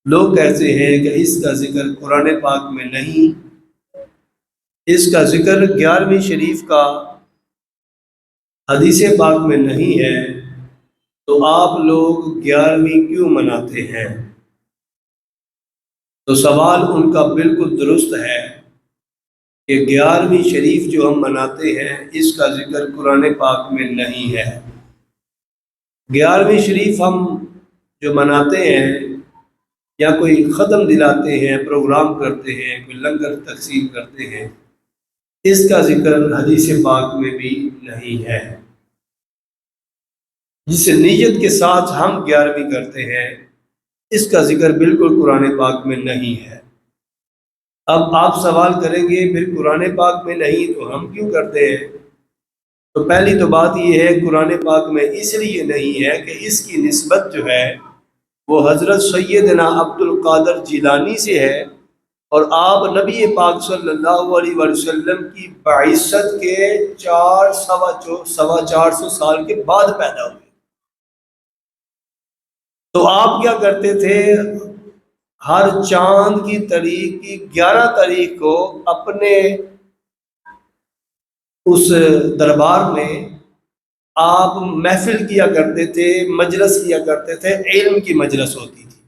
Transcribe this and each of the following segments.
لوگ کہتے ہیں کہ اس کا ذکر قرآن پاک میں نہیں، اس کا ذکر 11ویں شریف کا حدیث پاک میں نہیں ہے، تو آپ لوگ 11ویں کیوں مناتے ہیں؟ تو سوال ان کا بالکل درست ہے کہ 11ویں شریف جو ہم مناتے ہیں اس کا ذکر قرآن پاک میں نہیں ہے۔ 11ویں شریف ہم جو مناتے ہیں یا کوئی ختم دلاتے ہیں، پروگرام کرتے ہیں، کوئی لنگر تقسیم کرتے ہیں، اس کا ذکر حدیث پاک میں بھی نہیں ہے۔ جس نیت کے ساتھ ہم 11ویں کرتے ہیں اس کا ذکر بالکل قرآن پاک میں نہیں ہے۔ اب آپ سوال کریں گے پھر قرآن پاک میں نہیں تو ہم کیوں کرتے ہیں؟ تو پہلی تو بات یہ ہے قرآن پاک میں اس لیے نہیں ہے کہ اس کی نسبت جو ہے وہ حضرت سیدنا عبد القادر جیلانی سے ہے، اور آپ نبی پاک صلی اللہ علیہ وسلم کی بعثت کے سوا چار سو سال کے بعد پیدا ہوئے۔ تو آپ کیا کرتے تھے؟ ہر چاند کی تاریخ کی 11 تاریخ کو اپنے اس دربار میں آپ محفل کیا کرتے تھے، مجلس کیا کرتے تھے، علم کی مجلس ہوتی تھی،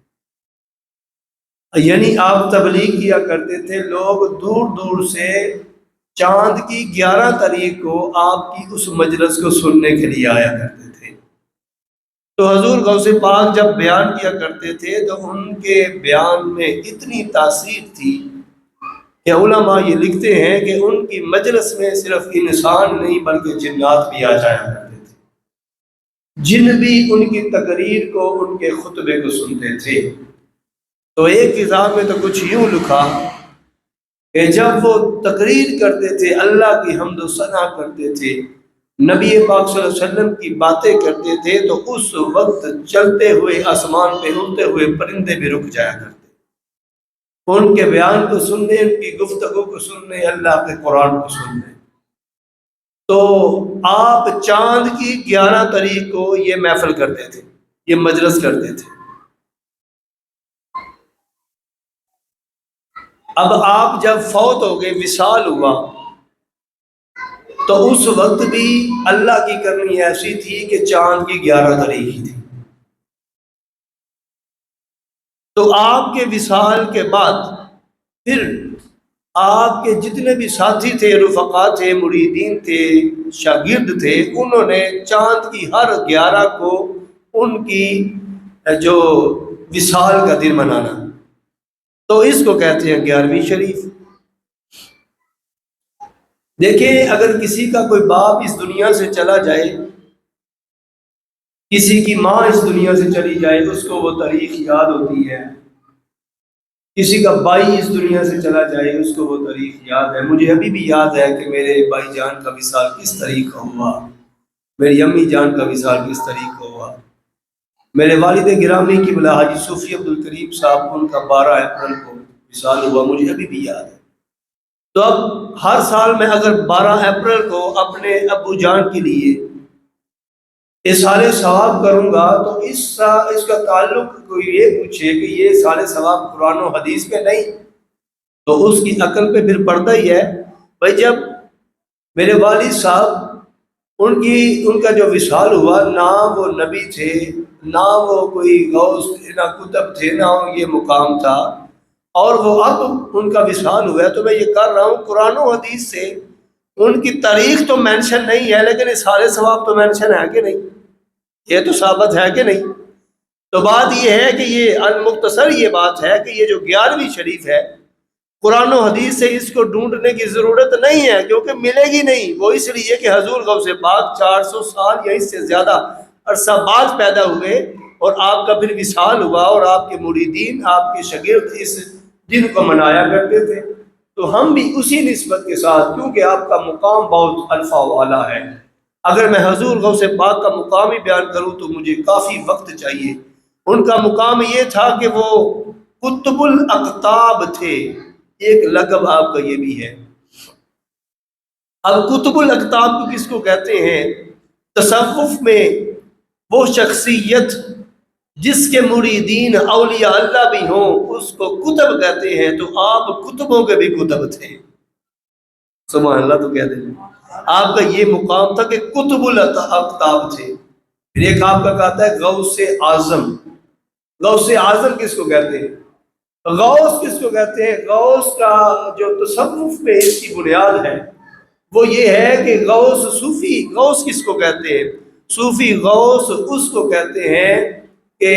یعنی آپ تبلیغ کیا کرتے تھے۔ لوگ دور دور سے چاند کی 11 تاریخ کو آپ کی اس مجلس کو سننے کے لیے آیا کرتے تھے۔ تو حضور غوث پاک جب بیان کیا کرتے تھے تو ان کے بیان میں اتنی تاثیر تھی کہ علماء یہ لکھتے ہیں کہ ان کی مجلس میں صرف انسان نہیں بلکہ جنات بھی آ جایا کرتے تھے، جن بھی ان کی تقریر کو، ان کے خطبے کو سنتے تھے۔ تو ایک کتاب میں تو کچھ یوں لکھا کہ جب وہ تقریر کرتے تھے، اللہ کی حمد و ثنا کرتے تھے، نبی پاک صلی اللہ علیہ وسلم کی باتیں کرتے تھے، تو اس وقت چلتے ہوئے آسمان پہ اڑتے ہوئے پرندے بھی رک جایا کرتے، ان کے بیان کو سننے، ان کی گفتگو کو سننے، اللہ کے قرآن کو سننے۔ تو آپ چاند کی 11 تاریخ کو یہ محفل کرتے تھے، یہ مجلس کرتے تھے۔ اب آپ جب فوت ہو گئے، وصال ہوا، تو اس وقت بھی اللہ کی کرنی ایسی تھی کہ چاند کی 11 تاریخ ہی تھی۔ تو آپ کے وصال کے بعد پھر آپ کے جتنے بھی ساتھی تھے، رفقا تھے، مریدین تھے، شاگرد تھے، انہوں نے چاند کی ہر 11 کو ان کی جو وصال کا دن منانا، تو اس کو کہتے ہیں 11ویں شریف۔ دیکھیں، اگر کسی کا کوئی باپ اس دنیا سے چلا جائے، کسی کی ماں اس دنیا سے چلی جائے، اس کو وہ تاریخ یاد ہوتی ہے۔ کسی کا بھائی اس دنیا سے چلا جائے، اس کو وہ تاریخ یاد ہے۔ مجھے ابھی بھی یاد ہے کہ میرے بھائی جان کا وصال کس تاریخ کو ہوا، میری امی جان کا وصال کس تاریخ کو ہوا، میرے والد گرامی کی بلا حاجی صوفی عبد الکریم صاحب، ان کا 12 اپریل کو وصال ہوا، مجھے ابھی بھی یاد ہے۔ تو اب ہر سال میں اگر 12 اپریل کو اپنے ابو جان کے لیے اِسالِ ثواب کروں گا، تو اس کا تعلق کوئی یہ پوچھے کہ یہ اِسالِ ثواب قرآن و حدیث میں نہیں، تو اس کی عقل پہ پھر پڑتا ہی ہے۔ بھائی جب میرے والد صاحب ان کا جو وصال ہوا، نہ وہ نبی تھے، نہ وہ کوئی غوث تھے، نہ کتب تھے، نہ یہ مقام تھا، اور وہ اب ان کا وصال ہوا ہے، تو میں یہ کر رہا ہوں قرآن و حدیث سے۔ ان کی تاریخ تو مینشن نہیں ہے، لیکن اِسالِ ثواب تو مینشن ہے کہ نہیں؟ یہ تو ثابت ہے کہ نہیں؟ تو بات یہ ہے کہ یہ المختصر یہ بات ہے کہ یہ جو 11ویں شریف ہے، قرآن و حدیث سے اس کو ڈھونڈنے کی ضرورت نہیں ہے، کیونکہ ملے گی نہیں۔ وہ اس لیے کہ حضور غوث پاک 400 سال یا اس سے زیادہ عرصہ بعد پیدا ہوئے، اور آپ کا پھر وصال ہوا، اور آپ کے مریدین، آپ کے شاگرد اس دن کو منایا کرتے تھے۔ تو ہم بھی اسی نسبت کے ساتھ، کیونکہ آپ کا مقام بہت الفا و اعلیٰ ہے، اگر میں حضور غوث پاک کا مقام ہی بیان کروں تو مجھے کافی وقت چاہیے۔ ان کا مقام یہ تھا کہ وہ قطب الاقطاب تھے، ایک لقب آپ کا یہ بھی ہے۔ اب قطب الاقطاب کو کس کو کہتے ہیں؟ تصوف میں وہ شخصیت جس کے مریدین اولیاء اللہ بھی ہوں اس کو کتب کہتے ہیں، تو آپ کتبوں کے بھی کتب تھے۔ سبحان اللہ، تو کہہ دیں آپ کا یہ مقام تھا کہ کتب الاقطاب تھے۔ پھر ایک آپ کا کہتا ہے غوث اعظم۔ غوث اعظم کس کو کہتے ہیں؟ غوث کس کو کہتے ہیں؟ غوث کا جو تصوف میں اس کی بنیاد ہے وہ یہ ہے کہ غوث صوفی، غوث کس کو کہتے ہیں؟ صوفی غوث اس کو کہتے ہیں کہ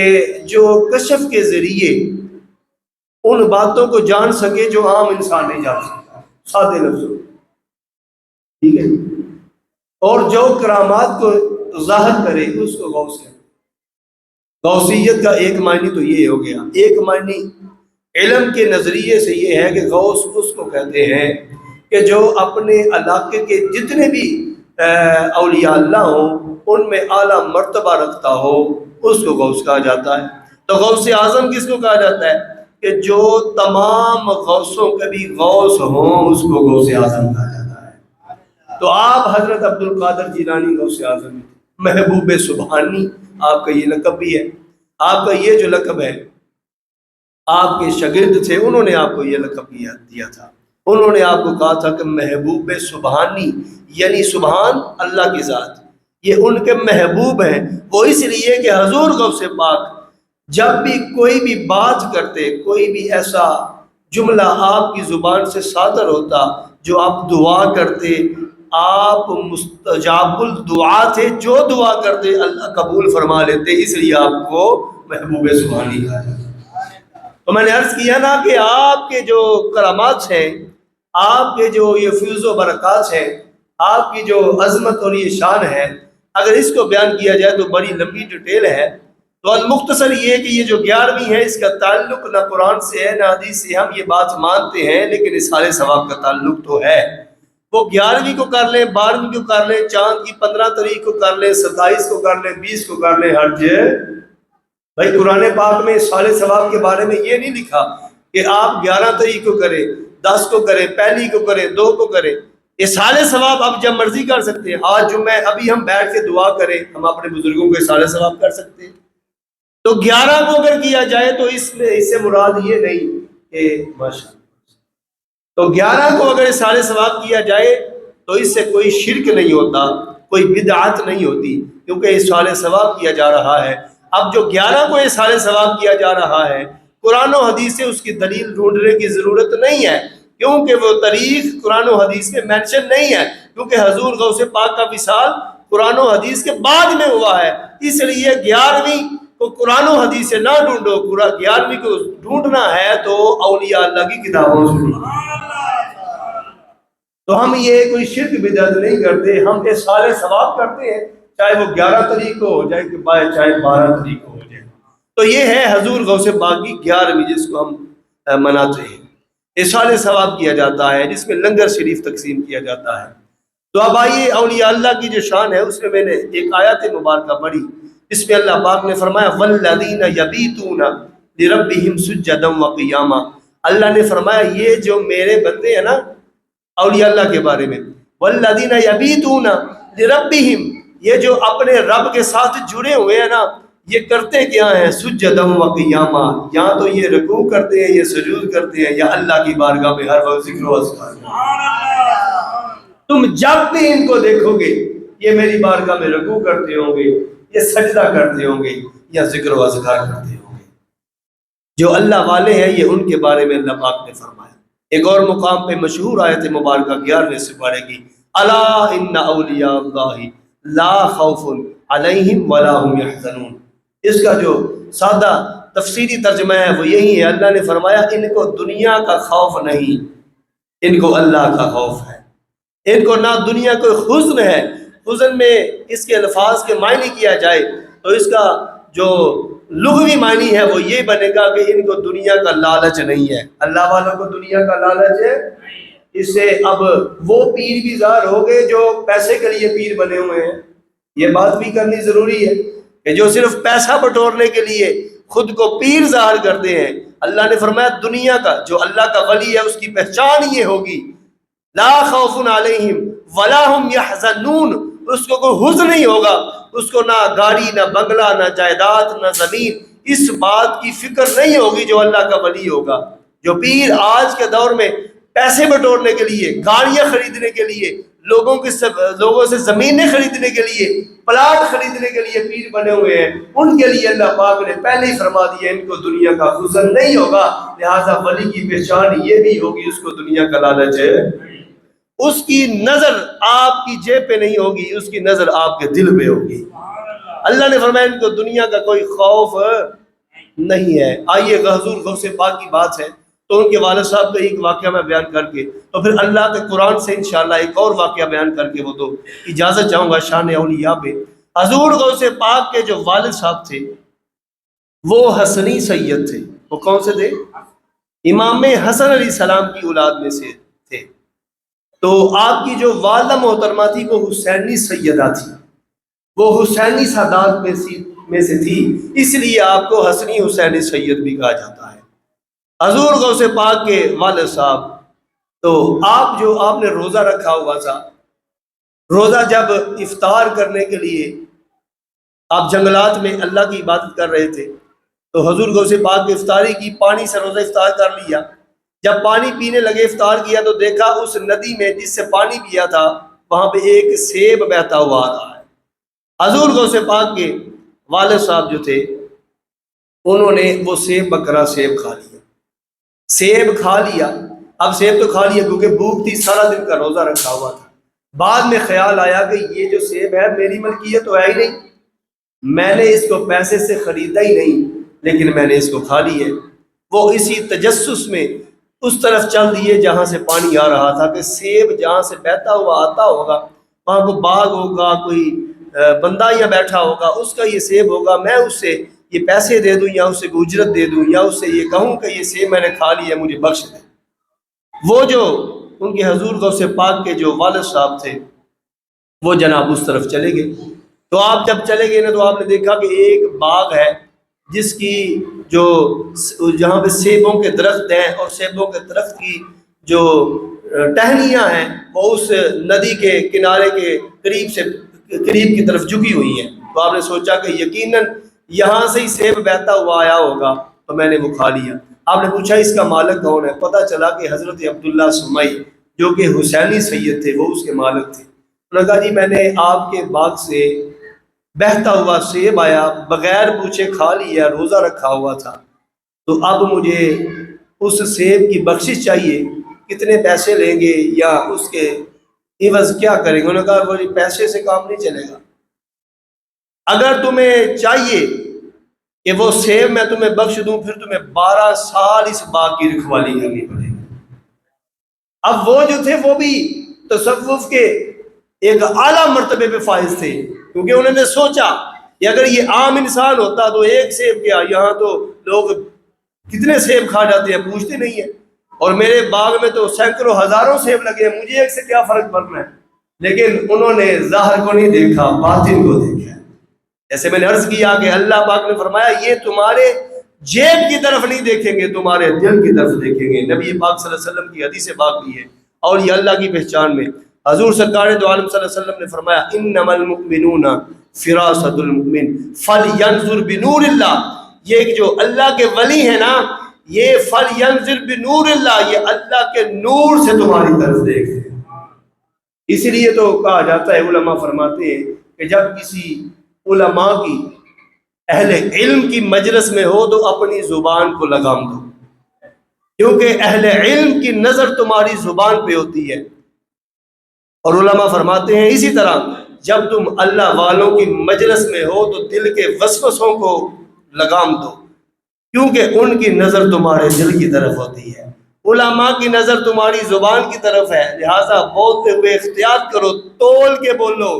جو کشف کے ذریعے ان باتوں کو جان سکے جو عام انسان نہیں جان سکتا، سادے لفظوں، ٹھیک ہے، اور جو کرامات کو ظاہر کرے اس کو غوث ہے۔ غوثیت کا ایک معنی تو یہ ہو گیا۔ ایک معنی علم کے نظریے سے یہ ہے کہ غوث اس کو کہتے ہیں کہ جو اپنے علاقے کے جتنے بھی اولیاء اللہ ہوں ان میں اعلیٰ مرتبہ رکھتا ہو، اس کو غوث کہا جاتا ہے۔ تو غوث اعظم کس کو کہا جاتا ہے؟ کہ جو تمام غوثوں کے بھی غوث ہوں اس کو غوث اعظم کہا جاتا ہے۔ تو آپ حضرت عبد القادر جیلانی غوث اعظم ہیں۔ محبوب سبحانی آپ کا یہ لقب بھی ہے۔ آپ کا یہ جو لقب ہے، آپ کے شاگرد تھے انہوں نے آپ کو یہ لقب دیا تھا۔ انہوں نے آپ کو کہا تھا کہ محبوب سبحانی، یعنی سبحان اللہ کی ذات، یہ ان کے محبوب ہیں۔ وہ اس لیے کہ حضور غوث پاک جب بھی کوئی بھی بات کرتے، کوئی بھی ایسا جملہ آپ کی زبان سے صادر ہوتا جو آپ دعا کرتے، آپ مستجاب الدعا تھے، جو دعا کرتے اللہ قبول فرما لیتے، اس لیے آپ کو محبوب سبحانی کہا جاتا ہے۔ تو میں نے عرض کیا نا کہ آپ کے جو کرامات ہیں، آپ کے جو یہ فیض و برکات ہیں، آپ کی جو عظمت اور یہ شان ہے، اگر اس کو بیان کیا جائے تو بڑی لمبی ڈیٹیل ہے۔ تو المختصر یہ کہ یہ جو 11ویں ہے اس کا تعلق نہ قرآن سے ہے نہ حدیث سے، ہم یہ بات مانتے ہیں، لیکن اصحال ثواب کا تعلق تو ہے۔ وہ 11ویں کو کر لیں، 12ویں کو کر لیں، چاند کی 15 تاریخ کو کر لیں، 27 کو کر لیں، 20 کو کر لیں، حرج بھائی قرآن پاک میں اصحال ثواب کے بارے میں یہ نہیں لکھا کہ آپ 11 تاریخ کو کریں، 10 کو کریں، پہلی کو کریں، 2 کو کریں۔ اصحال ثواب آپ جب مرضی کر سکتے ہیں۔ آج جمعہ ابھی ہم بیٹھ کے دعا کریں، ہم اپنے بزرگوں کو اصحال ثواب کر سکتے ہیں۔ تو 11 کو اگر کیا جائے تو اس سے مراد یہ نہیں کہ ماشاءاللہ، تو 11 کو اگر اصحال ثواب کیا جائے تو اس سے کوئی شرک نہیں ہوتا، کوئی بدعت نہیں ہوتی، کیونکہ اصحال ثواب کیا جا رہا ہے۔ اب جو 11 کو اصحال ثواب کیا جا رہا ہے، قرآن و حدیث سے اس کی دلیل ڈھونڈنے کی ضرورت نہیں ہے، کیونکہ وہ تاریخ قرآن و حدیث میں مینشن نہیں ہے، کیونکہ حضور غوث پاک کا وصال قرآن و حدیث کے بعد میں ہوا ہے۔ اس لیے 11ویں کو قرآن و حدیث سے نہ ڈھونڈو، 11ویں کو ڈھونڈنا ہے تو اولیاء اللہ کی کتابوں سے ڈھونڈو۔ تو ہم یہ کوئی شرک بدعت نہیں کرتے، ہم اصحال ثواب کرتے ہیں، چاہے وہ 11 تاریخ کو ہو جائے چاہے 12 تاریخ کو ہو جائے۔ تو یہ ہے حضور غوث پاک کی 11ویں جس کو ہم مناتے ہیں، اصحال ثواب کیا جاتا ہے، جس میں لنگر شریف تقسیم کیا جاتا ہے۔ تو اب آئیے اولیاء اللہ کی جو شان ہے اس میں نے ایک آیت مبارکہ پڑھی، اس میں اللہ پاک نے فرمایا والذین یبیتون لربہم سجدا وقیاما۔ اللہ نے فرمایا یہ جو میرے بندے ہیں نا اولیاء اللہ کے بارے میں، والذین یبیتون لربہم، یہ جو اپنے رب کے ساتھ جڑے ہوئے ہیں نا، یہ کرتے کیا ہیں؟ سجدا وقیاما، یا تو یہ رکوع کرتے ہیں، یہ سجود کرتے ہیں، یا اللہ کی بارگاہ میں ہر وقت ذکر و اذکار۔ تم جب بھی ان کو دیکھو گے یہ میری بارگاہ میں رکوع کرتے ہوں گے، یہ سجدہ کرتے ہوں گے، یا ذکر و اذکار کرتے ہوں گے۔ جو اللہ والے ہیں یہ ان کے بارے میں اللہ پاک نے فرمایا۔ ایک اور مقام پہ مشہور آیت مبارکہ 11ویں سپارے کی، الا ان اولیاء اللہ لا خوف علیہم ولا هم یحزنون۔ اس کا جو سادہ تفسیری ترجمہ ہے وہ یہی ہے، اللہ نے فرمایا ان کو دنیا کا خوف نہیں، ان کو اللہ کا خوف ہے۔ ان کو نہ دنیا کوئی حزن ہے، حزن میں اس کے الفاظ کے معنی کیا جائے تو اس کا جو لغوی معنی ہے وہ یہ بنے گا کہ ان کو دنیا کا لالچ نہیں ہے۔ اللہ والوں کو دنیا کا لالچ ہے، اس سے اب وہ پیر بھی ظاہر ہو گئے جو پیسے کے لیے پیر بنے ہوئے ہیں۔ یہ بات بھی کرنی ضروری ہے کہ جو صرف پیسہ بٹورنے کے لیے خود کو پیر ظاہر کرتے ہیں، اللہ نے فرمایا دنیا کا جو اللہ کا ولی ہے اس کی پہچان یہ ہوگی لا خوف علیہم ولا هم یحزنون، اس کو کوئی حزن نہیں ہوگا، اس کو نہ گاڑی، نہ بنگلہ، نہ جائیداد، نہ زمین، اس بات کی فکر نہیں ہوگی جو اللہ کا ولی ہوگا. جو پیر آج کے دور میں پیسے بٹورنے کے لیے، گاڑیاں خریدنے کے لیے، لوگوں سے زمینیں خریدنے کے لیے، پلاٹ خریدنے کے لیے پیر بنے ہوئے ہیں، ان کے لیے اللہ پاک نے پہلے ہی فرما دیا ان کو دنیا کا حسن نہیں ہوگا. لہذا ولی کی پہچان یہ بھی ہوگی اس کو دنیا کا لالچ ہے. اس کی نظر آپ کی جیب پہ نہیں ہوگی، اس کی نظر آپ کے دل پہ ہوگی. اللہ نے فرمایا ان کو دنیا کا کوئی خوف نہیں ہے. آئیے حضور غوث پاک کی بات ہے تو ان کے والد صاحب کا ایک واقعہ میں بیان کر کے تو پھر اللہ کے قرآن سے انشاءاللہ ایک اور واقعہ بیان کر کے وہ تو اجازت چاہوں گا شان اولیاء پہ. حضور غوث پاک کے جو والد صاحب تھے وہ حسنی سید تھے. وہ کون سے تھے؟ امام حسن علیہ السلام کی اولاد میں سے تھے. تو آپ کی جو والدہ محترمہ تھی وہ حسینی سیدہ تھی، وہ حسینی سادات میں سے تھی، اس لیے آپ کو حسنی حسینی سید بھی کہا جاتا ہے. حضور غوث پاک کے والد صاحب تو آپ نے روزہ رکھا ہوا تھا. روزہ جب افطار کرنے کے لیے آپ جنگلات میں اللہ کی عبادت کر رہے تھے تو حضور غوث پاک نے افطاری کی، پانی سے روزہ افطار کر لیا. جب پانی پینے لگے افطار کیا تو دیکھا اس ندی میں جس سے پانی پیا تھا وہاں پہ ایک سیب بہتا ہوا آ رہا ہے. حضور غوث پاک کے والد صاحب جو تھے انہوں نے وہ سیب بکرا سیب کھا لیا. سیب کھا لیا. اب سیب تو کھا لیا کیونکہ بھوک تھی، سارا دن کا روزہ رکھا ہوا تھا. بعد میں خیال آیا کہ یہ جو سیب ہے میری ملکیت تو ہے ہی نہیں، میں نے اس کو پیسے سے خریدا ہی نہیں، لیکن میں نے اس کو کھا لی ہے. وہ اسی تجسس میں اس طرف چل دیے جہاں سے پانی آ رہا تھا کہ سیب جہاں سے بہتا ہوا آتا ہوگا وہاں کو باغ ہوگا، کوئی بندہ یا بیٹھا ہوگا، اس کا یہ سیب ہوگا، میں اس سے یہ پیسے دے دوں یا اسے اجرت دے دوں یا اس سے یہ کہوں کہ یہ سیب میں نے کھا لیا مجھے بخش دے. وہ جو ان کے حضور غوث پاک کے جو والد صاحب تھے وہ جناب اس طرف چلے گئے. تو آپ جب چلے گئے نا تو آپ نے دیکھا کہ ایک باغ ہے جس کی جو جہاں پہ سیبوں کے درخت ہیں اور سیبوں کے درخت کی جو ٹہنیاں ہیں وہ اس ندی کے کنارے کے قریب کی طرف جھکی ہوئی ہیں. تو آپ نے سوچا کہ یقیناً یہاں سے ہی سیب بہتا ہوا آیا ہوگا تو میں نے وہ کھا لیا. آپ نے پوچھا اس کا مالک کون ہے؟ پتہ چلا کہ حضرت عبداللہ سمئی جو کہ حسینی سید تھے وہ اس کے مالک تھے. انہوں نے کہا جی میں نے آپ کے باغ سے بہتا ہوا سیب آیا، بغیر پوچھے کھا لیا، روزہ رکھا ہوا تھا، تو اب مجھے اس سیب کی بخشش چاہیے. کتنے پیسے لیں گے یا اس کے عوض کیا کریں گے؟ انہوں نے کہا وہ پیسے سے کام نہیں چلے گا، اگر تمہیں چاہیے کہ وہ سیب میں تمہیں بخش دوں پھر تمہیں 12 سال اس باغ کی رکھوالی کرنی پڑے گی. اب وہ جو تھے وہ بھی تصوف کے ایک اعلیٰ مرتبے پہ فائز تھے کیونکہ انہوں نے سوچا کہ اگر یہ عام انسان ہوتا تو ایک سیب کیا، یہاں تو لوگ کتنے سیب کھا جاتے ہیں پوچھتے نہیں ہیں، اور میرے باغ میں تو سینکڑوں ہزاروں سیب لگے ہیں، مجھے ایک سے کیا فرق پڑنا ہے. لیکن انہوں نے ظاہر کو نہیں دیکھا، باطن کو دیکھا. جیسے میں نے عرض کیا کہ اللہ پاک نے فرمایا یہ تمہارے جیب کی طرف نہیں دیکھیں گے، تمہارے دل کی طرف دیکھیں گے. نبی پاک صلی اللہ علیہ وسلم کی حدیث پاک بھی ہے. اور یہ اللہ کی پہچان میں حضور سرکار دو عالم صلی اللہ علیہ وسلم نے فرمایا انما المؤمنون فراست المؤمن فلینظر بنور اللہ. یہ جو اللہ کے ولی ہیں نا یہ فلینظر بنور اللہ، یہ اللہ کے نور سے تمہاری طرف دیکھتے ہیں. اسی لیے تو کہا جاتا ہے، علماء فرماتے ہیں کہ جب کسی علماء کی اہل علم کی مجلس میں ہو تو اپنی زبان کو لگام دو، کیونکہ اہل علم کی نظر تمہاری زبان پہ ہوتی ہے. اور علماء فرماتے ہیں اسی طرح جب تم اللہ والوں کی مجلس میں ہو تو دل کے وسوسوں کو لگام دو، کیونکہ ان کی نظر تمہارے دل کی طرف ہوتی ہے. علماء کی نظر تمہاری زبان کی طرف ہے، لہٰذا بولتے ہوئے احتیاط کرو، تول کے بولو.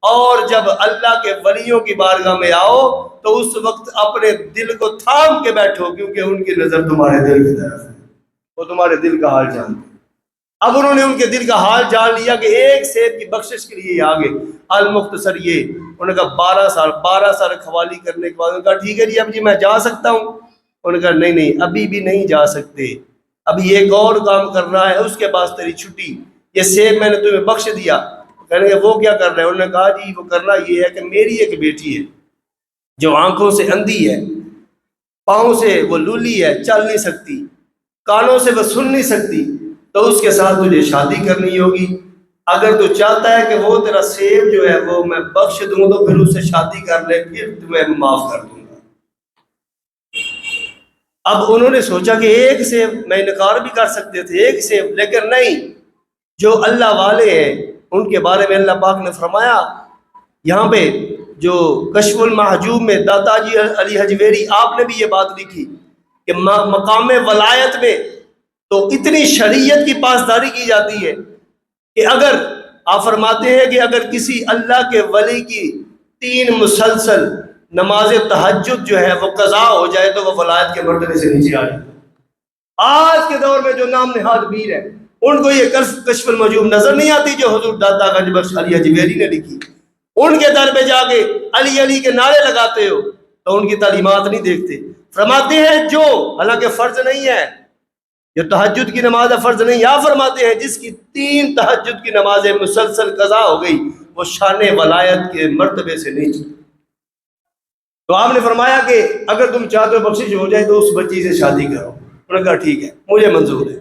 اور جب اللہ کے ولیوں کی بارگاہ میں آؤ تو اس وقت اپنے دل کو تھام کے بیٹھو، کیونکہ ان کی نظر تمہارے دل کی طرف ہے، وہ تمہارے دل کا حال جانتے ہیں. اب انہوں نے ان کے دل کا حال جان لیا کہ ایک سیب کی بخشش کے لیے آگے. المختصر یہ انہوں نے کہا 12 سال قوالی کرنے کے بعد انہوں نے کہا ٹھیک ہے جی اب جی میں جا سکتا ہوں. انہوں نے کہا نہیں ابھی بھی نہیں جا سکتے، ابھی ایک اور کام کرنا ہے، اس کے بعد تیری چھٹی. یہ سیب میں نے تمہیں بخش دیا. کہنے کہ وہ کیا کر رہے ہیں؟ انہوں نے کہا جی وہ کرنا یہ ہے کہ میری ایک بیٹی ہے جو آنکھوں سے اندھی ہے، پاؤں سے وہ لولی ہے، چل نہیں سکتی، کانوں سے وہ سن نہیں سکتی، تو اس کے ساتھ تجھے شادی کرنی ہوگی۔ اگر تو چاہتا ہے کہ وہ تیرا سیب جو ہے وہ میں بخش دوں تو پھر اس سے شادی کر لے، پھر تمہیں معاف کر دوں گا۔ اب انہوں نے سوچا کہ ایک سیب میں انکار بھی کر سکتے تھے، ایک سیب، لیکن نہیں، جو اللہ والے ہیں ان کے بارے میں اللہ پاک نے فرمایا یہاں پہ جو کشف المحجوب میں داتا جی علی حجویری آپ نے بھی یہ بات لکھی کہ مقام ولایت میں تو اتنی شریعت کی پاسداری کی جاتی ہے کہ اگر آپ فرماتے ہیں کہ اگر کسی اللہ کے ولی کی 3 مسلسل نماز تہجد جو ہے وہ قضا ہو جائے تو وہ ولایت کے مرتبے سے نیچے آ جائے۔ آج کے دور میں جو نام نہاد پیر ہے ان کو یہ کشف المحجوب نظر نہیں آتی جو حضور داتا گنج بخش علی حجویری نے لکھی۔ ان کے در پہ جا کے علی علی کے نعرے لگاتے ہو تو ان کی تعلیمات نہیں دیکھتے۔ فرماتے ہیں جو حالانکہ فرض نہیں ہے، جو تہجد کی نماز فرض نہیں، یا فرماتے ہیں جس کی 3 تہجد کی نمازیں مسلسل قضا ہو گئی وہ شان ولایت کے مرتبے سے نیچے۔ تو آپ نے فرمایا کہ اگر تم چاہتے ہو بخشش ہو جائے تو اس بچی سے شادی کرو۔ انہوں نے کہا ٹھیک ہے، مجھے منظور ہے۔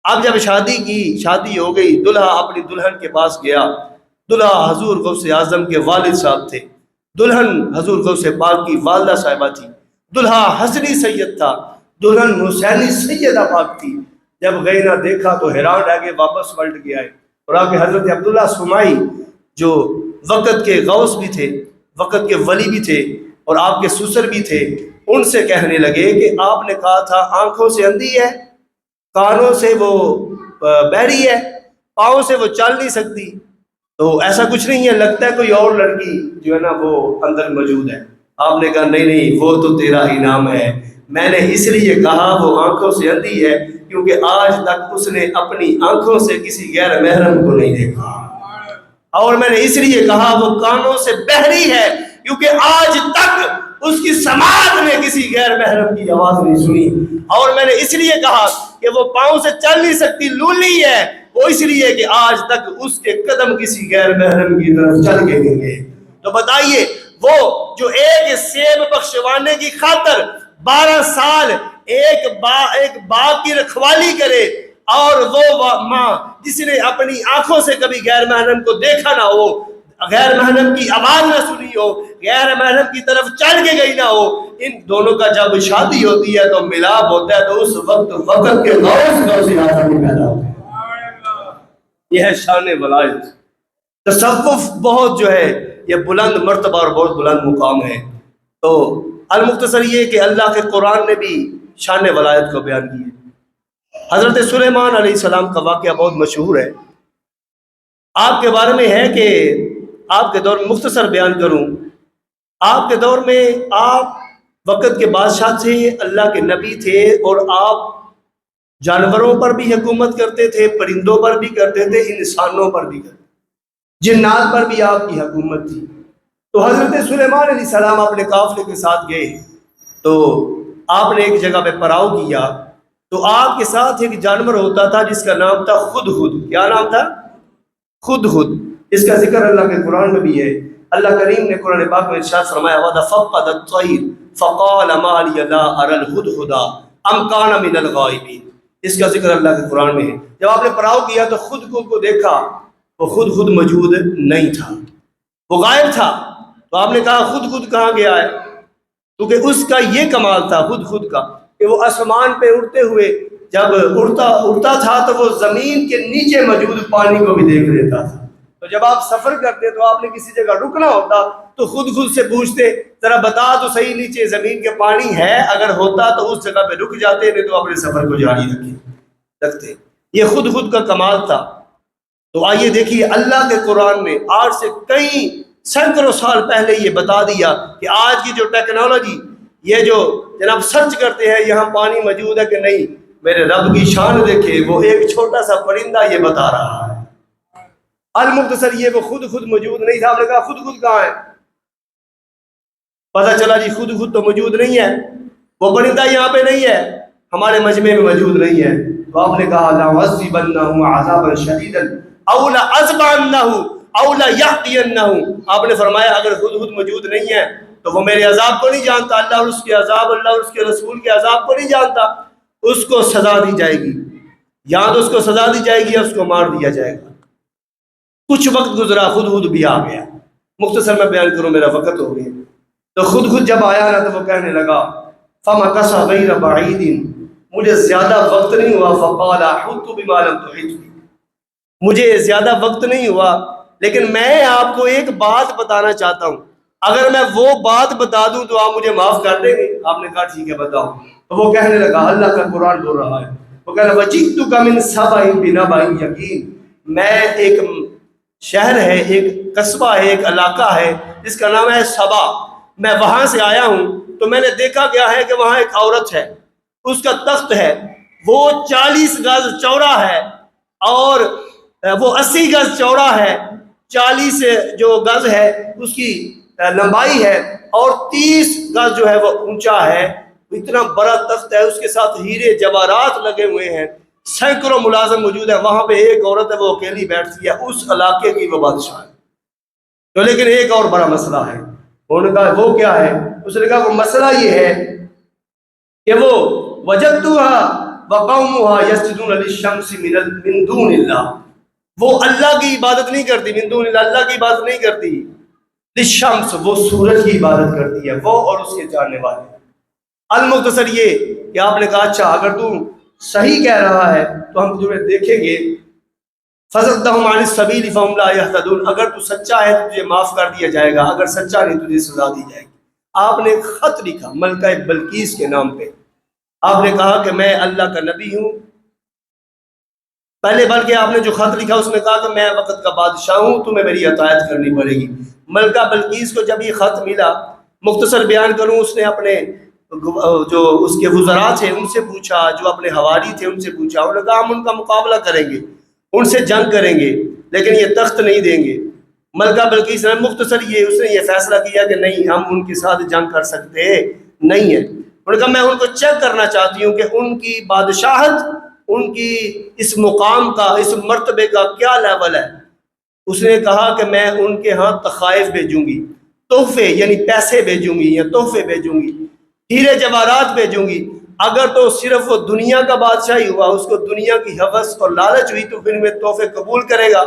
اب جب شادی کی، شادی ہو گئی، دلہا اپنی دلہن کے پاس گیا۔ دلہا حضور غوث اعظم کے والد صاحب تھے، دلہن حضور غوث پاک کی والدہ صاحبہ تھی، دلہا حسنی سید تھا، دلہن حسینی سیدہ پاک تھی۔ جب گئے نہ دیکھا تو حیران رہ گئے، واپس پلٹ کے آئے اور آپ کے حضرت عبداللہ سمائی جو وقت کے غوث بھی تھے، وقت کے ولی بھی تھے اور آپ کے سسر بھی تھے، ان سے کہنے لگے کہ آپ نے کہا تھا آنکھوں سے اندھی ہے، کانوں سے وہ بہری ہے، پاؤں سے وہ چل نہیں سکتی، تو ایسا کچھ نہیں ہے، لگتا ہے کوئی اور لڑکی جو ہے نا وہ اندر موجود ہے۔ آپ نے کہا نہیں نہیں، وہ تو تیرا انعام ہے، میں نے اس لیے کہا وہ آنکھوں سے اندھی ہے کیونکہ آج تک اس نے اپنی آنکھوں سے کسی غیر محرم کو نہیں دیکھا، اور میں نے اس لیے کہا وہ کانوں سے بہری ہے کیونکہ آج تک اس کی سماعت میں کسی غیر محرم کی آواز نہیں سنی، اور میں نے اس لیے کہا کہ وہ پاؤں سے چل نہیں سکتی، لولی ہے، وہ اس لیے کہ آج تک اس کے قدم کسی غیر محرم کی طرف چل کے نہیں گئے۔ تو بتائیے وہ جو ایک سیب بخشوانے کی خاطر 12 سال ایک باغ کی رکھوالی کرے، اور وہ ماں جس نے اپنی آنکھوں سے کبھی غیر محرم کو دیکھا نہ ہو، غیر محرم کی آواز نہ سنی ہو، غیر محرم کی طرف چل کے گئی نہ ہو، ان دونوں کا جب شادی ہوتی ہے تو ملاپ ہوتا ہے، تو اس وقت کے غوث اعظم پیدا ہوتے ہیں۔ یہ ہے شان ولایت۔ تصوف بہت جو ہے یہ بلند مرتبہ اور بہت بلند مقام ہے۔ تو المختصر یہ کہ اللہ کے قرآن نے بھی شان ولایت کو بیان کی ہے۔ حضرت سلیمان علیہ السلام کا واقعہ بہت مشہور ہے، آپ کے بارے میں ہے کہ آپ کے دور میں مختصر بیان کروں۔ آپ کے دور میں آپ وقت کے بادشاہ تھے، اللہ کے نبی تھے، اور آپ جانوروں پر بھی حکومت کرتے تھے، پرندوں پر بھی کرتے تھے، انسانوں پر بھی کرتے تھے، جنات پر بھی آپ کی حکومت تھی۔ تو حضرت سلیمان علیہ السلام اپنے قافلے کے ساتھ گئے تو آپ نے ایک جگہ پہ پڑاؤ کیا، تو آپ کے ساتھ ایک جانور ہوتا تھا جس کا نام تھا خدہد۔ کیا نام تھا؟ خدہد۔ اس کا ذکر اللہ کے قرآن میں بھی ہے۔ اللہ کریم نے قرآن پاک میں ارشاد فرمایا وَتَفَقَّدَ الطَّيْرَ فَقَالَ مَا لِيَ لَا أَرَى الْهُدْهُدَ أَمْ كَانَ مِنَ الْغَائِبِينَ۔ اس کا ذکر اللہ کے قرآن میں ہے۔ جب آپ نے پڑاؤ کیا تو خدہد کو دیکھا، وہ خدہد موجود نہیں تھا، وہ غائب تھا۔ تو آپ نے کہا خدہد کہاں گیا ہے؟ کیونکہ اس کا یہ کمال تھا خدہد کا کہ وہ آسمان پہ اڑتے ہوئے جب اڑتا تھا تو وہ زمین کے نیچے موجود پانی کو بھی دیکھ لیتا تھا۔ تو جب آپ سفر کرتے تو آپ نے کسی جگہ رکنا ہوتا تو خود سے پوچھتے ذرا بتا تو صحیح نیچے زمین کے پانی ہے، اگر ہوتا تو اس جگہ پہ رک جاتے، نہیں تو اپنے سفر کو جاری رکھتے۔ یہ خود کا کمال تھا۔ تو آئیے دیکھیے اللہ کے قرآن نے آج سے کئی سینکڑوں سال پہلے یہ بتا دیا کہ آج کی جو ٹیکنالوجی، یہ جو جناب سرچ کرتے ہیں یہاں پانی موجود ہے کہ نہیں، میرے رب کی شان دیکھے، وہ ایک چھوٹا سا پرندہ یہ بتا رہا ہے۔ المختصر یہ وہ خود موجود نہیں تھا۔ آپ نے کہا خود کہاں ہے؟ پتہ چلا جی خود تو موجود نہیں ہے، وہ پرندہ یہاں پہ نہیں ہے، ہمارے مجمع میں موجود نہیں ہے۔ تو آپ نے کہا لَعَذِّبَنَّهُ عَذَابًا شَدِيدًا أَوْ لَأَذْبَحَنَّهُ أَوْ لَيَأْتِيَنَّهُ۔ آپ نے فرمایا اگر خود موجود نہیں ہے تو وہ میرے عذاب کو نہیں جانتا، اللہ اور اس کے عذاب، اللہ اور اس کے رسول کے عذاب کو نہیں جانتا، اس کو سزا دی جائے گی، یا تو اس کو سزا دی جائے گی یا اس کو مار دیا جائے گا۔ کچھ وقت گزرا، خود بھی آ گیا۔ مختصر میں بیان کروں، میرا وقت ہو گیا۔ تو خود جب آیا نا تو وہ کہنے لگا فَمَكَثَ غَيْرَ بَعِيدٍ، مجھے زیادہ وقت نہیں ہوا، فَقَالَ أَحُطُّ بِمَا لَمْ تُحِطْ بِهِ، مجھے زیادہ وقت نہیں ہوا لیکن میں آپ کو ایک بات بتانا چاہتا ہوں، اگر میں وہ بات بتا دوں تو آپ مجھے معاف کر دیں گے؟ آپ نے کہا ٹھیک ہے بتاؤ۔ تو وہ کہنے لگا، اللہ کا قرآن بول رہا ہے، وہ کہہ رہا وَجِئْتُكَ مِنْ سَبَإٍ بِنَبَإٍ یقین، میں ایک شہر ہے، ایک قصبہ ہے، ایک علاقہ ہے جس کا نام ہے سبا، میں وہاں سے آیا ہوں، تو میں نے دیکھا گیا ہے کہ وہاں ایک عورت ہے، اس کا تخت ہے، وہ 40 گز چوڑا ہے اور وہ 80 گز چوڑا ہے، 40 جو گز ہے اس کی لمبائی ہے اور 30 گز جو ہے وہ اونچا ہے، اتنا بڑا تخت ہے، اس کے ساتھ ہیرے جواہرات لگے ہوئے ہیں، سینکڑوں ملازم موجود ہیں، وہاں پہ ایک عورت ہے وہ اکیلی بیٹھتی ہے، اس علاقے کی وہ بادشاہ ہے۔ تو لیکن ایک اور بڑا مسئلہ ہے، انہوں نے کہا وہ کیا ہے؟ اس نے کہا وہ مسئلہ یہ ہے کہ وہ وجدتها وقومها يسجدون للشمس من دون اللہ، وہ اللہ کی عبادت نہیں کرتی، من دون اللہ، اللہ کی عبادت نہیں کرتی، للشمس، وہ سورج کی عبادت کرتی ہے، وہ اور اس کے جاننے والے۔ المختصر یہ کہ آپ نے کہا اچھا اگر تو صحیح کہہ رہا ہے تو ہم تمہیں دیکھیں گے، فَصَدَّهُمْ عَنِ السَّبِيلِ فَهُمْ لَا يَهْتَدُونَ، اگر تو سچا ہے تو تجھے معاف کر دیا جائے گا، اگر سچا نہیں تجھے سزا دی جائے گی۔ آپ نے ایک خط لکھا ملکہ بلقیس کے نام پہ، آپ نے کہا کہ میں اللہ کا نبی ہوں، پہلے بلکہ آپ نے جو خط لکھا اس میں کہا کہ میں وقت کا بادشاہ ہوں، تمہیں میری اطاعت کرنی پڑے گی۔ ملکہ بلقیس کو جب یہ خط ملا، مختصر بیان کروں، اس نے اپنے جو اس کے وزراء تھے ان سے پوچھا، جو اپنے حواری تھے ان سے پوچھا، انہوں نے کہا ہم ان کا مقابلہ کریں گے، ان سے جنگ کریں گے لیکن یہ تخت نہیں دیں گے۔ ملکہ بلقیس نے مختصر اس نے یہ فیصلہ کیا کہ نہیں، ہم ان کے ساتھ جنگ کر سکتے نہیں ہیں۔ انہوں نے کہا میں ان کو چیک کرنا چاہتی ہوں کہ ان کی بادشاہت، ان کی اس مقام کا، اس مرتبے کا کیا لیول ہے۔ اس نے کہا کہ میں ان کے ہاں تخائف بھیجوں گی، تحفے یعنی پیسے بھیجوں گی یا تحفے بھیجوں گی، ہیرے جواہرات بھیجوں گی، اگر تو صرف وہ دنیا کا بادشاہ ہی ہوا، اس کو دنیا کی ہوس اور لالچ ہوئی تو پھر میں تحفے قبول کرے گا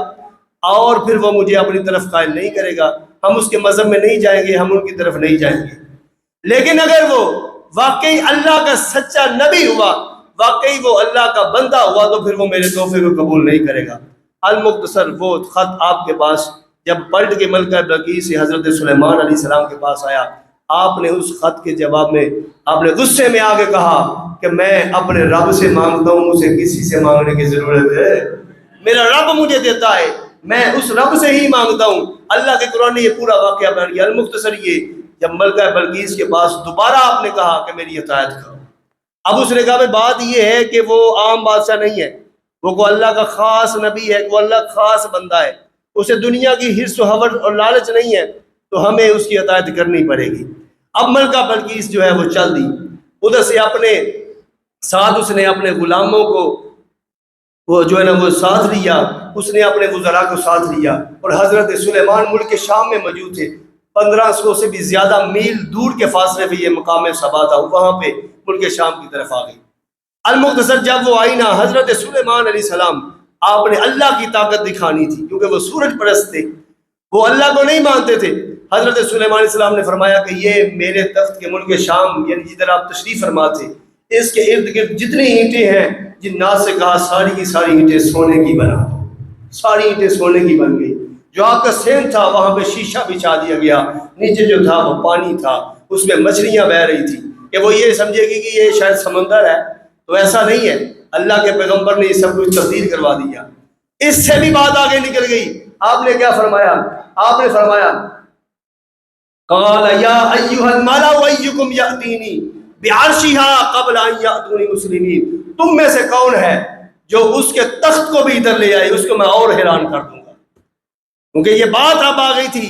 اور پھر وہ مجھے اپنی طرف قائل نہیں کرے گا، ہم اس کے مذہب میں نہیں جائیں گے، ہم ان کی طرف نہیں جائیں گے۔ لیکن اگر وہ واقعی اللہ کا سچا نبی ہوا، واقعی وہ اللہ کا بندہ ہوا، تو پھر وہ میرے تحفے کو قبول نہیں کرے گا۔ المختصر وہ خط آپ کے پاس جب پلٹ کے ملکہ بلقیس سے حضرت سلیمان علیہ السلام کے پاس آیا، آپ نے اس خط کے جواب میں آپ نے غصے میں آگے کہا کہ میں اپنے رب سے مانگتا ہوں، مجھے کسی سے مانگنے کی ضرورت ہے، میرا رب مجھے دیتا ہے، میں اس رب سے ہی مانگتا ہوں۔ اللہ کے قرآن نے یہ پورا واقعہ بیان کیا۔ المختصر یہ جب ملکہ بلقیس کے پاس دوبارہ آپ نے کہا کہ میری اطاعت کرو، اب اس نے کہا بھائی بات یہ ہے کہ وہ عام بادشاہ نہیں ہے، وہ کو اللہ کا خاص نبی ہے، وہ اللہ خاص بندہ ہے، اسے دنیا کی حرص و حوث اور لالچ نہیں ہے، تو ہمیں اس کی اطاعت کرنی پڑے گی۔ اب ملکہ بلقیس جو ہے وہ چل دی، ادھر سے اپنے ساتھ اس نے اپنے غلاموں کو وہ جو ہے نا وہ ساتھ لیا، اس نے اپنے وزراء کو ساتھ لیا، اور حضرت سلیمان ملک شام میں موجود تھے، 1500 سے بھی زیادہ میل دور کے فاصلے پہ یہ مقام سبا تھا، وہاں پہ ملک شام کی طرف آ گئی۔ المختصر جب وہ آئی نا، حضرت سلیمان علیہ السلام، آپ نے اللہ کی طاقت دکھانی تھی کیونکہ وہ سورج پرست تھے، وہ اللہ کو نہیں مانتے تھے۔ حضرت سلیمان علیہ السلام نے فرمایا کہ یہ میرے تخت کے ملک شام یعنی جدھر آپ تشریف فرما تھے، اس کے ارد گرد جتنی اینٹیں ہیں، جنات سے کہا ساری کی ساری اینٹیں سونے کی بنا دو، ساری اینٹیں سونے کی بن گئی۔ جو آپ کا سین تھا وہاں پہ شیشہ بچھا دیا گیا، نیچے جو تھا وہ پانی تھا، اس میں مچھلیاں بہ رہی تھی کہ وہ یہ سمجھے گی کہ یہ شاید سمندر ہے، تو ایسا نہیں ہے، اللہ کے پیغمبر نے یہ سب کچھ تبدیل کروا دیا۔ اس سے بھی بات آگے نکل گئی، آپ نے کیا فرمایا؟ آپ نے فرمایا قال یا ایھا الملأ ایکم یاتینی بعرشها قبل ان یاتونی مسلمین، تم میں سے کون ہے جو اس کے تخت کو بھی ادھر لے آئے، اس کو میں اور حیران کر دوں گا۔ کیونکہ یہ بات اب آ گئی تھی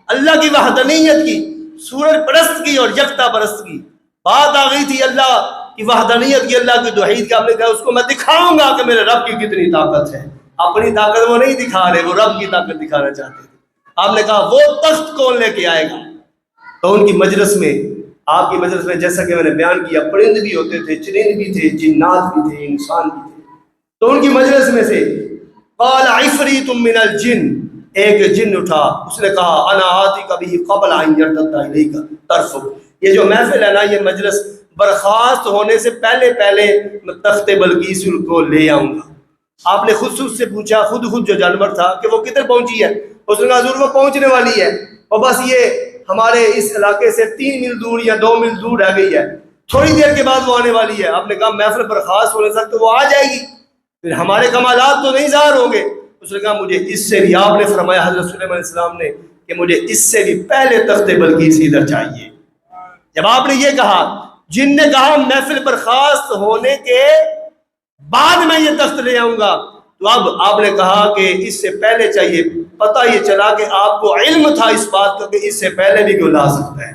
اللہ کی وحدانیت کی، سورج پرست کی اور یکتا پرست کی، بات آ گئی تھی اللہ کی وحدانیت کی، اللہ کی توحید کا۔ آپ نے کہا اس کو میں دکھاؤں گا کہ میرے رب کی کتنی طاقت ہے۔ اپنی طاقت وہ نہیں دکھا رہے، وہ رب کی طاقت دکھانا چاہتے تھے۔ آپ نے کہا وہ تخت کون لے کے آئے گا؟ تو ان کی مجلس میں، آپ کی مجلس میں جیسا کہ میں نے بیان کیا، پرند بھی ہوتے تھے، چرند بھی تھے، جنات بھی تھے، انسان بھی تھے. تو ان کی مجلس میں سے قال عفریت من الجن، ایک جن اٹھا، اس نے کہا انا آتیک بہ قبل ان یرتد الیک طرفک. یہ جو محفل ہے نا، یہ مجلس برخاست ہونے سے پہلے پہلے میں تخت بلقیس کو لے آؤں گا. آپ نے خود سے پوچھا، خود جو جانور تھا، کہ وہ کدھر پہنچی ہے؟ اس نے کہا حضور وہ پہنچنے والی ہے، اور بس یہ ہمارے اس علاقے سے 3 میل دور یا 2 میل دور رہ گئی ہے، تھوڑی دیر کے بعد وہ آنے والی ہے. آپ نے کہا محفل برخاست ہونے تک تو وہ آ جائے گی، پھر ہمارے کمالات تو نہیں ظاہر ہوں گے. اس نے کہا مجھے اس سے بھی، آپ نے فرمایا حضرت سلیمان علیہ السلام نے، کہ مجھے اس سے بھی پہلے تخت بلقیس ادھر چاہیے. جب آپ نے یہ کہا، جن نے کہا محفل برخاست ہونے کے بعد میں یہ تخت لے آؤں گا، تو اب آپ نے کہا کہ اس سے پہلے چاہیے. پتہ یہ چلا کہ آپ کو علم تھا اس بات کا کہ اس سے پہلے بھی کوئی لا سکتا ہے.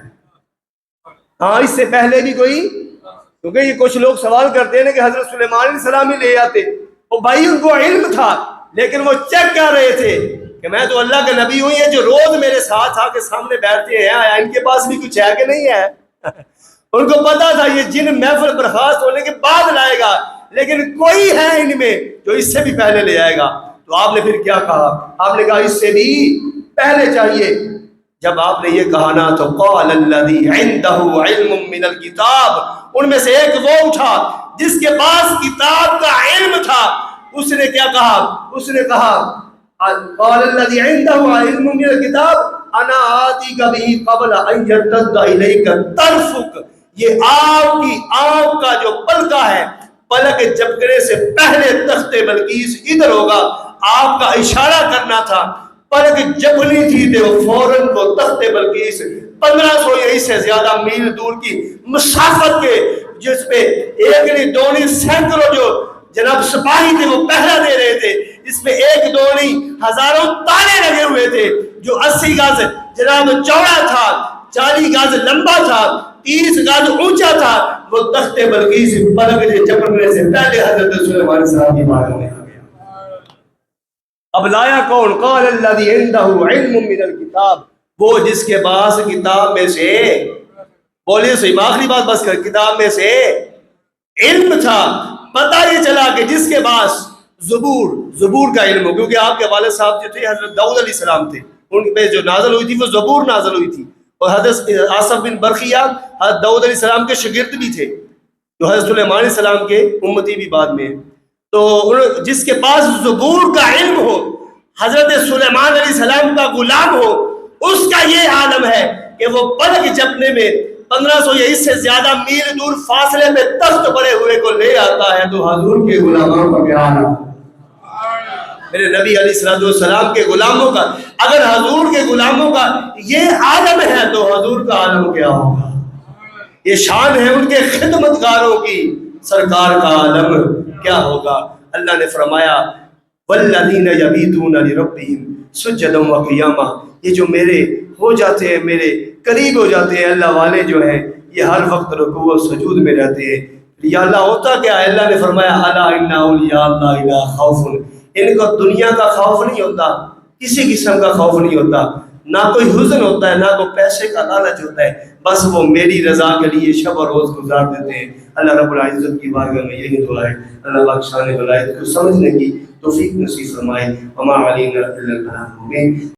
ہاں، اس سے پہلے بھی کوئی، کیونکہ یہ کچھ لوگ سوال کرتے ہیں کہ حضرت سلیمان علیہ السلام ہی لے آتے. وہ بھائی ان کو علم تھا، لیکن وہ چیک کر رہے تھے کہ میں تو اللہ کے نبی ہوں، یہ جو روز میرے ساتھ آ کے سامنے بیٹھتے ہیں، آیا ان کے پاس بھی کچھ ہے کہ نہیں ہے؟ ان کو پتا تھا یہ جن محفل برخاست ہونے کے بعد لائے گا، لیکن کوئی ہے ان میں جو اس سے بھی پہلے لے آئے گا. تو آپ نے پھر کیا کہا؟ آپ نے کہا اس سے بھی پہلے چاہیے. جب آپ نے یہ کہا نا، تو قال الذی عنده علم من الکتاب، ان میں سے ایک وہ اٹھا جس کے پاس کتاب کا علم تھا. اس نے کیا کہا؟ اس نے کہا قال الذی عنده علم من الکتاب انا آتیک بہ قبل ان یرتد الیک طرفک. یہ آپ کی آنکھ کا جو پلکا ہے، پلک جھپکنے سے پہلے تخت بلقیس ادھر ہوگا. آپ کا اشارہ کرنا تھا، پلک جھپنی تھی تو فوراً کو تخت بلقیس 1500 یا اس سے زیادہ میل دور کی مسافت کے، جس پہ ایک نہیں دو نہیں سینکڑوں جو جناب سپاہی تھے وہ پہرا دے رہے تھے، اس پہ ایک دو نہیں ہزاروں تالے لگے ہوئے تھے، جو 80 گز جناب چوڑا تھا، 40 گز لمبا تھا، 30 گز اونچا تھا. وہ تخت بلقیس پلک کے جھپکنے سے پہلے حضرت سلیمان علیہ السلام کی بارگاہ میں آ گیا. اب لایا کون؟ قال الذی عنده علم من الکتاب، وہ جس کے پاس کتاب میں سے، بولیے صحیح، آخری بات بس کر، کتاب میں سے علم تھا. پتہ یہ چلا کہ جس کے پاس زبور کا علم ہو، کیونکہ آپ کے والد صاحب جو تھے حضرت داؤد علیہ السلام تھے، ان پہ جو نازل ہوئی تھی وہ زبور نازل ہوئی تھی. اور حضرت آصف بن برقیہ حضرت داؤد علیہ السلام کے شاگرد بھی تھے، جو حضرت سلیمان علیہ السلام کے امتی بھی بعد میں. تو جس کے پاس زبور کا علم ہو، حضرت سلیمان علیہ السلام کا غلام ہو، اس کا یہ عالم ہے کہ وہ پلک جھپنے میں 1500 یا اس سے زیادہ میل دور فاصلے میں تخت پڑے ہوئے کو لے آتا ہے. تو حضور کے غلاموں کا کیا عالم، میرے نبی علیہ السلام کے غلاموں کا، اگر حضور کے غلاموں کا یہ عالم ہے تو حضور کا عالم کیا ہوگا؟ یہ شان ہے ان کے خدمتگاروں کی، سرکار کا عالم کیا ہوگا؟ اللہ نے فرمایا والذین یبیتون لربہم سجدا وقیاما، یہ جو میرے ہو جاتے ہیں، میرے قریب ہو جاتے ہیں اللہ والے جو ہیں، یہ ہر وقت رکوع و سجود میں رہتے ہیں. یا اللہ ہوتا کیا ہے؟ اللہ نے فرمایا الا ان اولیاء اللہ لا خوف، ان کو دنیا کا خوف نہیں ہوتا، کسی قسم کا خوف نہیں ہوتا، نہ کوئی حزن ہوتا ہے، نہ کوئی پیسے کا لالچ ہوتا ہے، بس وہ میری رضا کے لیے شب اور روز گزار دیتے ہیں. اللہ رب العزت کی بارگاہ میں یہی دعا ہے، اللہ پاک شان ولایت کو سمجھنے کی توفیق نصیب فرمائے. وما علینا الا البلاغ المبین.